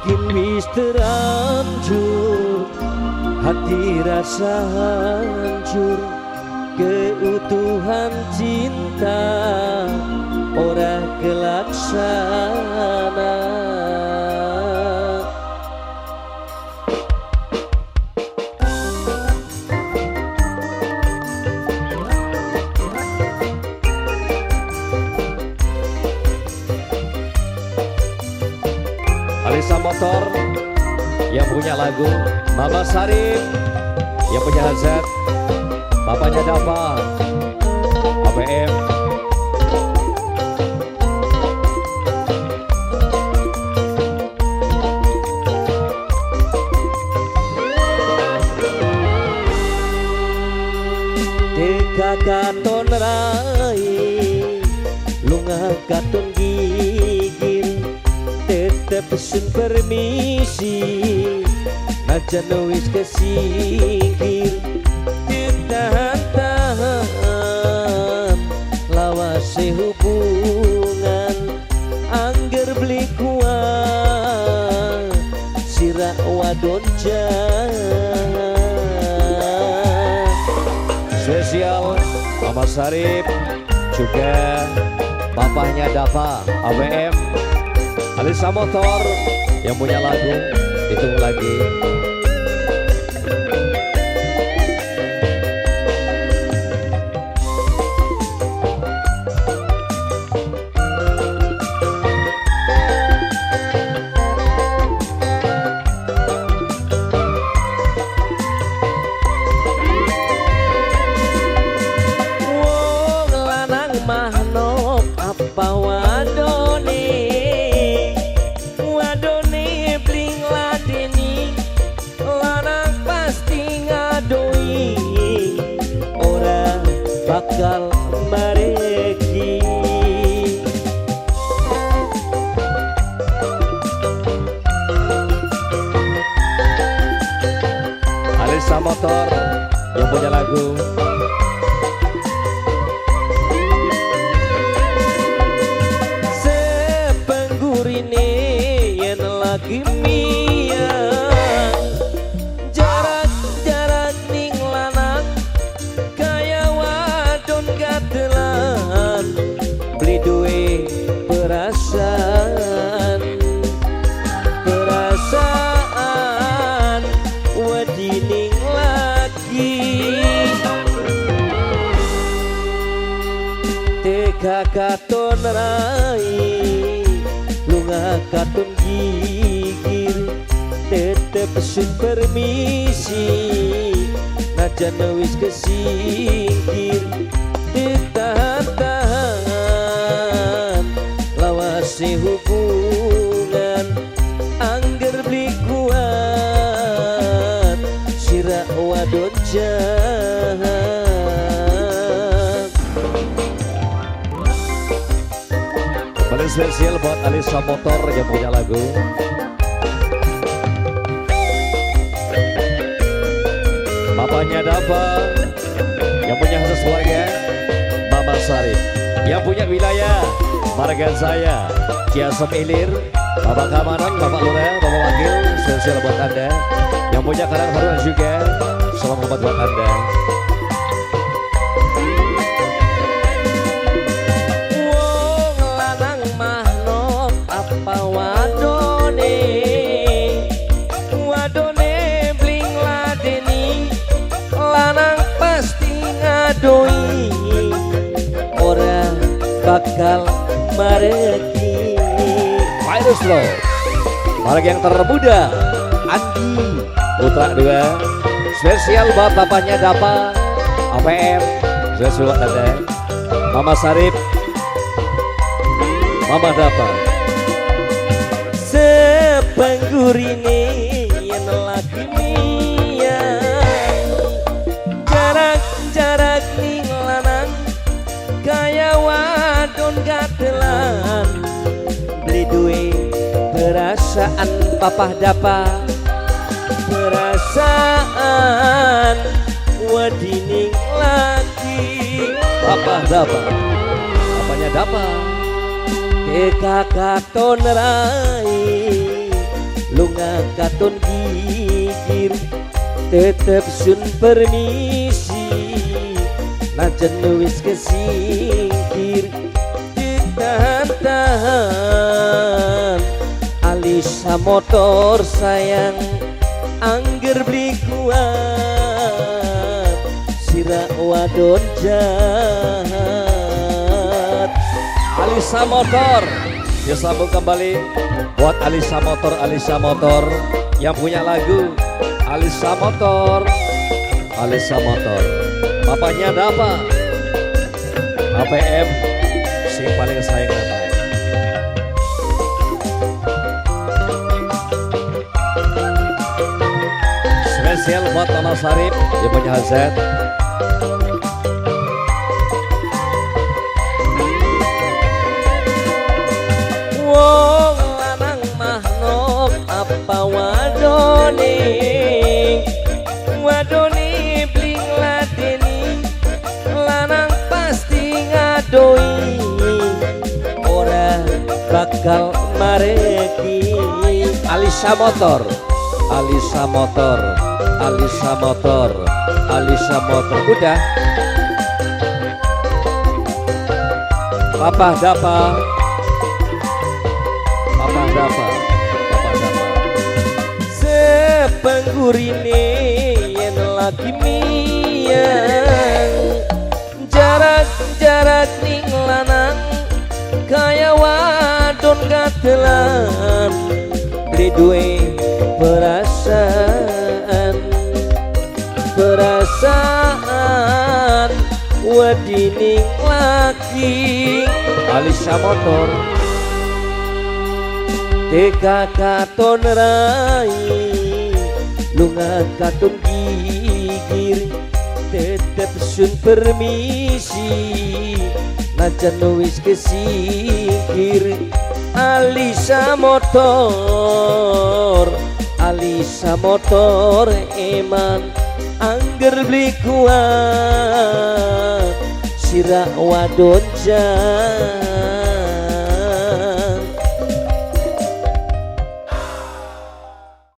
Yakin wis terhancur, hati rasa hancur, keutuhan cinta ora kelaksana. Alisa Motor yang punya lagu, Mama Sarip yang punya hazard, bapaknya Dava, ABM. Teka katon rai, lunga katon gigir, tetep sun permisi, najan wis kesingkir. Ditahan-tahan lawase hubungan, angger beli kuat sira wadon jahat. Spesial Mama Sarip, juga bapaknya Dava, ABM. Alisa Motor yang punya lagu, hitung lagi. Wong lanang mahnok apa wadone, wadone bling ladeni, lanang pasti ngadoi, ora bakal mareki. Alisa Motor yang punya lagu, sepenggurine yen lagi miang, jarak-jarak ning lanang kaya wadon gatelan, beli duwe perasaan, perasaan wadining lagi. Teka katon rai, lunga katon gigir, tetep sun permisi, najan wis kesingkir. Ditahan-tahan lawase hubungan, angger beli kuat sira wadon jahat. Paling spesial buat Alisa Motor yang punya lagu, bapaknya Dava yang punya khusus keluarga, Mama Sarip yang punya wilayah Marga Saya, Ciasem Ilir, Bapak Kamanan, Bapak Lurah, Bapak Wakil, spesial buat Anda yang punya Karang Haruan juga, salam hormat buat Anda. Wong lanang mahnok apa wadone, wadone bling ladeni, lanang pasti ngadoi, ora bakal mareki. Virus lo, marga yang termuda, Andi Putra 2, spesial buat bapaknya Dava, APM, spesial buat Anda, Mama Sarip, Mama Dava. Sepenggurine yen lagi miang, jarak-jarak ning lanang kaya wadon gatelan, beli duwe perasaan Papa Dava, perasaan wadining lagi. Papa Dava, bapaknya Dava. Teka katon rai, katon gigir tetep sun permisi najan wis kesingkir ditahan Alisa motor sayang angger beli kuat sira wadon jahat. Alisa motor disambung kembali buat Alisa motor yang punya lagu Alisa motor. Bapaknya ada apa? APM sing paling sayang apa? Spesial buat Mama Sarip yang punya Hazet. Wong lanang mahnok apa wadone bling ladeni lanang pasti ngadoi ora bakal mareki. Alisa motor udah. Papa Dapa sepenggurine yen lagi miang jarak ning lanang kaya wadon gatelan beli duwe perasaan wadining laki. Alisa motor teka katon rai lunga katon gigir tetep sun permisi najan wis kesingkir. Alisa motor eman angger beli kuat sira wadon jahat.